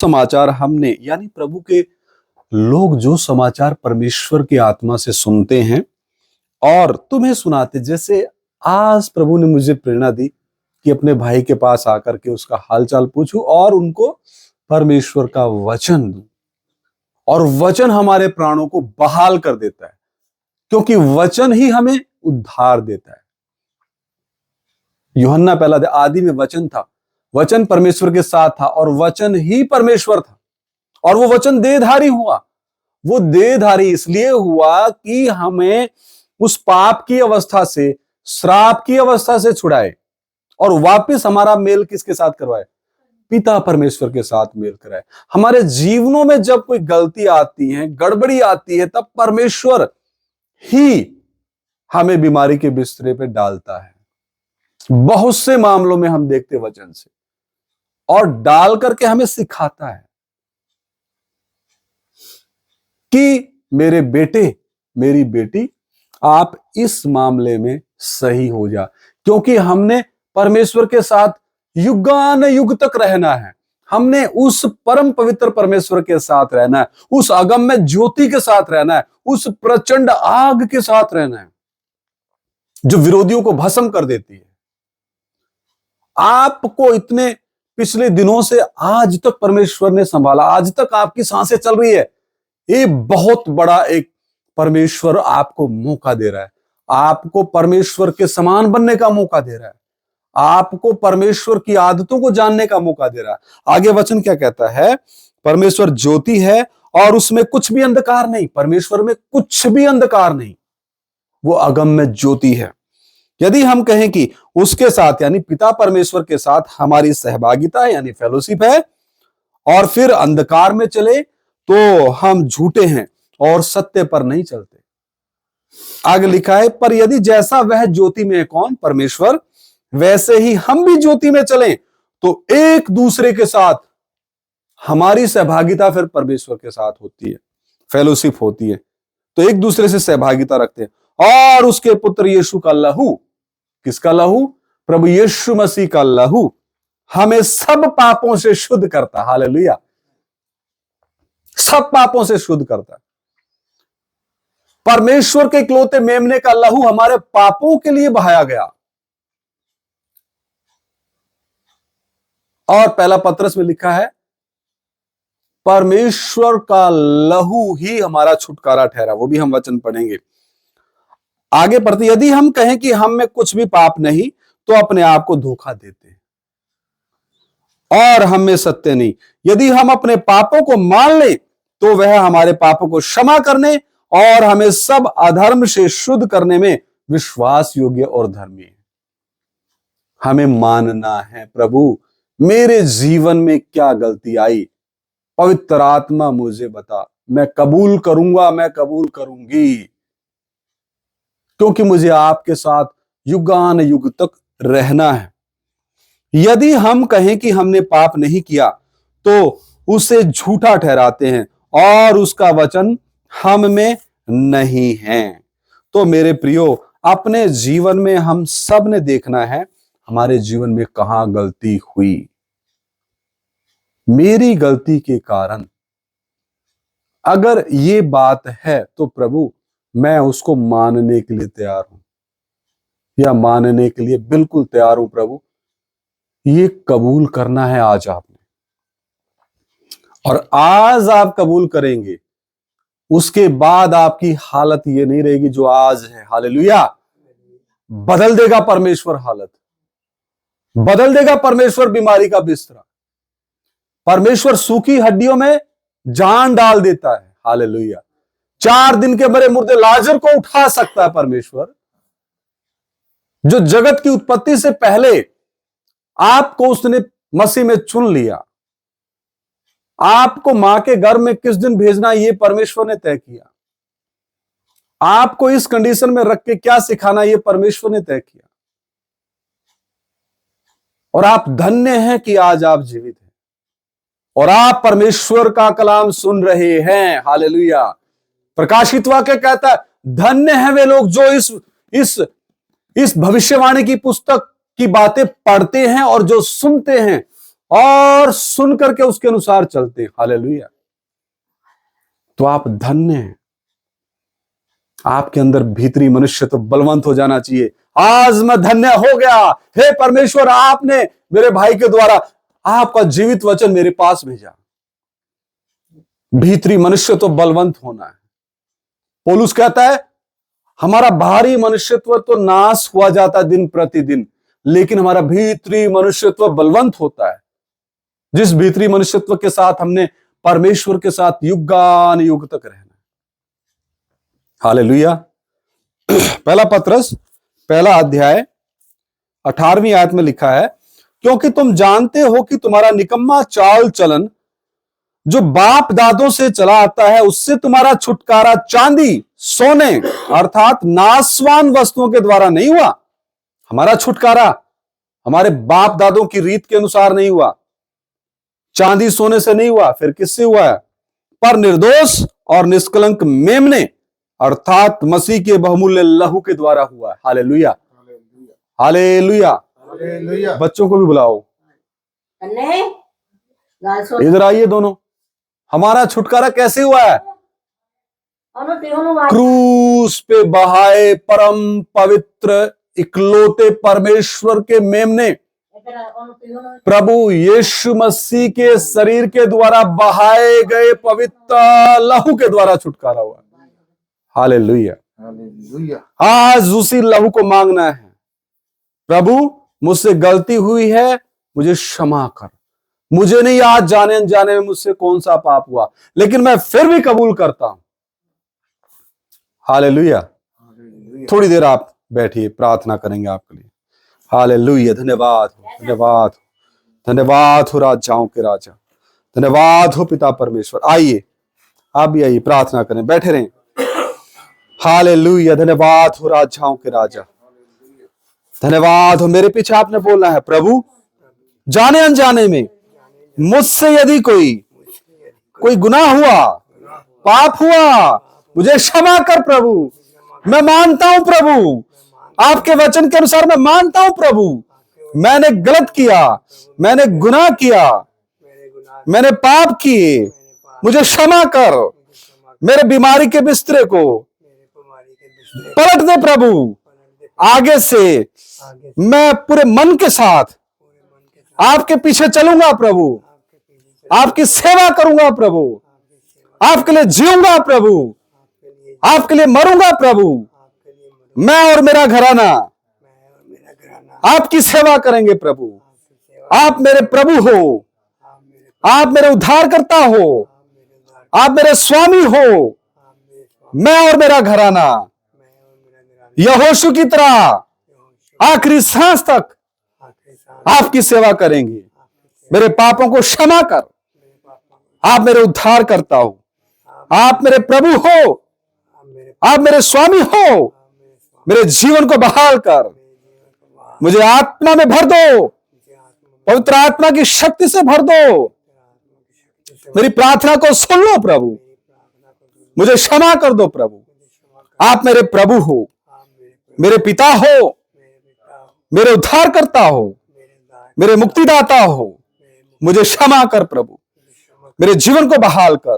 समाचार हमने यानी प्रभु के लोग जो समाचार परमेश्वर की आत्मा से सुनते हैं और तुम्हें सुनाते, जैसे आज प्रभु ने मुझे प्रेरणा दी कि अपने भाई के पास आकर के उसका हालचाल पूछूं और उनको परमेश्वर का वचन दूं। और वचन हमारे प्राणों को बहाल कर देता है, क्योंकि वचन ही हमें उद्धार देता है। यूहन्ना पहला आदि में वचन था, वचन परमेश्वर के साथ था और वचन ही परमेश्वर था और वो वचन देहधारी हुआ। वो देहधारी इसलिए हुआ कि हमें उस पाप की अवस्था से, श्राप की अवस्था से छुड़ाए और वापस हमारा मेल किसके साथ करवाए? पिता परमेश्वर के साथ मेल कराए। हमारे जीवनों में जब कोई गलती आती है, गड़बड़ी आती है, तब परमेश्वर ही हमें बीमारी के बिस्तरे पे डालता है। बहुत से मामलों में हम देखते वचन से, और डाल करके हमें सिखाता है कि मेरे बेटे, मेरी बेटी, आप इस मामले में सही हो जा, क्योंकि हमने परमेश्वर के साथ युगान युग तक रहना है। हमने उस परम पवित्र परमेश्वर के साथ रहना है, उस अगम्य ज्योति के साथ रहना है, उस प्रचंड आग के साथ रहना है जो विरोधियों को भस्म कर देती है। आपको इतने पिछले दिनों से आज तक परमेश्वर ने संभाला, आज तक आपकी सांसें चल रही है। ये बहुत बड़ा एक परमेश्वर आपको मौका दे रहा है, आपको परमेश्वर के समान बनने का मौका दे रहा है, आपको परमेश्वर की आदतों को जानने का मौका दे रहा है। आगे वचन क्या कहता है? परमेश्वर ज्योति है और उसमें कुछ भी अंधकार नहीं। परमेश्वर में कुछ भी अंधकार नहीं, वो अगम्य ज्योति है। यदि हम कहें कि उसके साथ यानी पिता परमेश्वर के साथ हमारी सहभागिता है यानी फेलोशिप है, और फिर अंधकार में चले तो हम झूठे हैं और सत्य पर नहीं चलते। आगे लिखा है, पर यदि जैसा वह ज्योति में है कौन? परमेश्वर, वैसे ही हम भी ज्योति में चलें तो एक दूसरे के साथ हमारी सहभागिता फिर परमेश्वर के साथ होती है, फेलोशिप होती है। तो एक दूसरे से सहभागिता रखते हैं और उसके पुत्र यीशु का लहू, किसका लहू? प्रभु यीशु मसीह का लहू हमें सब पापों से शुद्ध करता। हालेलुया, सब पापों से शुद्ध करता है। परमेश्वर के इकलौते मेमने का लहू हमारे पापों के लिए बहाया गया। और पहला पत्रस में लिखा है, परमेश्वर का लहू ही हमारा छुटकारा ठहरा। वो भी हम वचन पढ़ेंगे। आगे पढ़ते, यदि हम कहें कि हम में कुछ भी पाप नहीं तो अपने आप को धोखा देते हैं और हम में सत्य नहीं। यदि हम अपने पापों को मान लें तो वह हमारे पापों को क्षमा करने और हमें सब अधर्म से शुद्ध करने में विश्वास योग्य और धर्मी है। हमें मानना है, प्रभु मेरे जीवन में क्या गलती आई, पवित्र आत्मा मुझे बता, मैं कबूल करूंगा, मैं कबूल करूंगी, क्योंकि मुझे आपके साथ युगान युग तक रहना है। यदि हम कहें कि हमने पाप नहीं किया तो उसे झूठा ठहराते हैं और उसका वचन हम में नहीं है। तो मेरे प्रियो, अपने जीवन में हम सब ने देखना है हमारे जीवन में कहां गलती हुई। मेरी गलती के कारण अगर ये बात है तो प्रभु मैं उसको मानने के लिए तैयार हूं, या मानने के लिए बिल्कुल तैयार हूं। प्रभु ये कबूल करना है आज आपने, और आज आप कबूल करेंगे, उसके बाद आपकी हालत ये नहीं रहेगी जो आज है। हालेलुया, बदल देगा परमेश्वर हालत, बदल देगा परमेश्वर बीमारी का बिस्तरा। परमेश्वर सूखी हड्डियों में जान डाल देता है। हालेलुया, 4 दिन के मरे मुर्दे लाजर को उठा सकता है परमेश्वर, जो जगत की उत्पत्ति से पहले आपको उसने मसीह में चुन लिया। आपको मां के गर्भ में किस दिन भेजना ये परमेश्वर ने तय किया। आपको इस कंडीशन में रख के क्या सिखाना ये परमेश्वर ने तय किया। और आप धन्य हैं कि आज आप जीवित हैं और आप परमेश्वर का कलाम सुन रहे हैं। हालेलुया, प्रकाशित वाक्य कहता है, धन्य हैं वे लोग जो इस भविष्यवाणी की पुस्तक की बातें पढ़ते हैं और जो सुनते हैं और सुन करके उसके अनुसार चलते हैं। हालेलुया। तो आप धन्य हैं। आपके अंदर भीतरी मनुष्य तो बलवंत हो जाना चाहिए। आज मैं धन्य हो गया, हे परमेश्वर, आपने मेरे भाई के द्वारा आपका जीवित वचन मेरे पास भेजा। भीतरी मनुष्य तो बलवंत होना है। पौलुस कहता है हमारा बाहरी मनुष्यत्व तो नाश हुआ जाता दिन प्रतिदिन, लेकिन हमारा भीतरी मनुष्यत्व बलवंत होता है, जिस भीतरी मनुष्यत्व के साथ हमने परमेश्वर के साथ युगान युग तक रहना। हालेलुया। पहला पत्रस पहला अध्याय 18वीं आयत में लिखा है, क्योंकि तुम जानते हो कि तुम्हारा निकम्मा चाल चलन जो बाप दादों से चला आता है, उससे तुम्हारा छुटकारा चांदी सोने अर्थात नाशवान वस्तुओं के द्वारा नहीं हुआ। हमारा छुटकारा हमारे बाप दादों की रीत के अनुसार नहीं हुआ, चांदी सोने से नहीं हुआ, फिर किससे हुआ है? पर निर्दोष और निष्कलंक मेमने अर्थात मसीह के बहुमूल्य लहू के द्वारा हुआ। Hallelujah, hallelujah. बच्चों को भी बुलाओ, इधर आइए दोनों। हमारा छुटकारा कैसे हुआ है? क्रूस पे बहाए परम पवित्र इकलौते परमेश्वर के मेमने प्रभु यीशु मसीह के शरीर के द्वारा बहाए गए पवित्र लहू के द्वारा छुटकारा हुआ। हालेलुया। आज उसी लहू को मांगना है, प्रभु मुझसे गलती हुई है, मुझे क्षमा कर। मुझे नहीं आज जाने अनजाने में मुझसे कौन सा पाप हुआ, लेकिन मैं फिर भी कबूल करता हूं। हालेलुया। थोड़ी देर आप बैठिए, प्रार्थना करेंगे आपके लिए। हालेलुया। धन्यवाद हो, धन्यवाद हो, धन्यवाद हो राजाओं के राजा, धन्यवाद हो पिता परमेश्वर। आइए आप भी आइए, प्रार्थना करें, बैठे रहें। हालेलुया। धन्यवाद हो राजाओं के राजा, धन्यवाद हो। मेरे पीछे आपने बोलना है, प्रभु जाने अनजाने में मुझसे यदि कोई गुनाह हुआ, पाप हुआ, मुझे क्षमा कर प्रभु। मैं मानता हूं प्रभु, आपके वचन के अनुसार मैं मानता हूं प्रभु, मैंने गलत किया, मैंने गुनाह किया, मैंने पाप किए, मुझे क्षमा कर। मेरे बीमारी के बिस्तरे को पलट दे प्रभु। आगे से मैं पूरे मन के साथ आपके पीछे चलूंगा प्रभु, आपकी सेवा करूंगा प्रभु, आपके लिए जीऊंगा प्रभु, आपके लिए मरूंगा प्रभु। मैं और मेरा घराना आपकी सेवा करेंगे प्रभु। आप मेरे प्रभु हो, आप मेरे उद्धारकर्ता हो, आप मेरे स्वामी हो। मैं और मेरा घराना यहोशू की तरह आखिरी सांस तक आपकी सेवा करेंगे। मेरे पापों को क्षमा कर। आप मेरे उद्धार करता हो, आप मेरे प्रभु हो, आप मेरे स्वामी हो। मेरे जीवन को बहाल कर, मुझे आत्मा में भर दो, पवित्र आत्मा की शक्ति से भर दो। मेरी प्रार्थना को सुन लो प्रभु, मुझे क्षमा कर दो प्रभु। आप मेरे प्रभु हो, मेरे पिता हो, मेरे उद्धार करता हो, मेरे मुक्तिदाता हो। मुझे क्षमा कर प्रभु, मेरे जीवन को बहाल कर।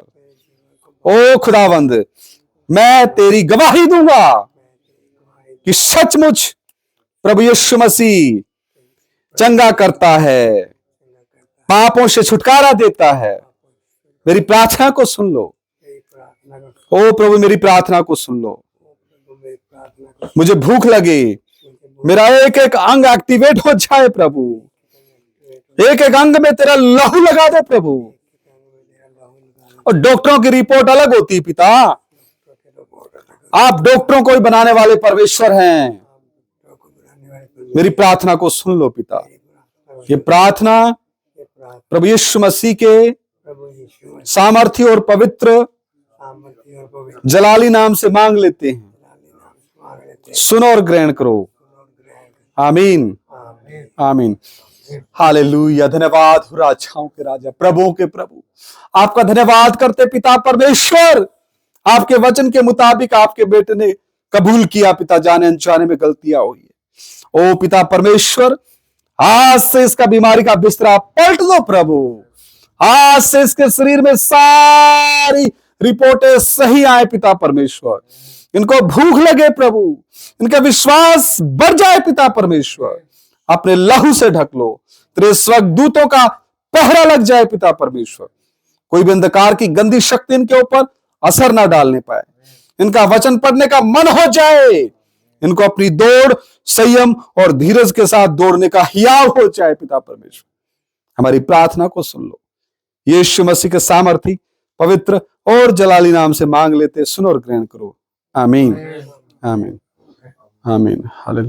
ओ खुदावंद, मैं तेरी गवाही दूंगा कि सचमुच प्रभु यीशु मसीह चंगा करता है, पापों से छुटकारा देता है। मेरी प्रार्थना को सुन लो ओ प्रभु, मेरी प्रार्थना को सुन लो। मुझे भूख लगे, मेरा एक एक अंग एक्टिवेट हो जाए प्रभु। एक एक अंग में तेरा लहू लगा दे प्रभु। और डॉक्टरों की रिपोर्ट अलग होती है पिता, आप डॉक्टरों को ही बनाने वाले परमेश्वर हैं। मेरी प्रार्थना को सुन लो पिता। ये प्रार्थना प्रभु यीशु मसीह के सामर्थ्य और पवित्र जलाली नाम से मांग लेते हैं। सुनो और ग्रहण करो। आमीन, आमीन। हालेलुया। धन्यवाद हो राजाओं के राजा, प्रभुओं के प्रभु। आपका धन्यवाद करते पिता परमेश्वर। आपके वचन के मुताबिक आपके बेटे ने कबूल किया पिता, जाने अनजाने में गलतियां हुई है। ओ पिता परमेश्वर, आज से इसका बीमारी का बिस्तरा पलट दो प्रभु। आज से इसके शरीर में सारी रिपोर्टें सही आए पिता परमेश्वर। इनको भूख लगे प्रभु, इनका विश्वास बढ़ जाए पिता परमेश्वर। अपने लहू से ढक लो, तेरे स्वर्गदूतों का पहरा लग जाए पिता परमेश्वर। कोई भी अंधकार की गंदी शक्ति इनके ऊपर असर ना डालने पाए। इनका वचन पढ़ने का मन हो जाए, इनको अपनी दौड़ संयम और धीरज के साथ दौड़ने का हियाव हो जाए पिता परमेश्वर। हमारी प्रार्थना को सुन लो, यीशु मसीह के सामर्थी पवित्र और जलाली नाम से मांग लेते, सुनो और ग्रहण करो। आमीन आमीन आमीन। हालेलुया।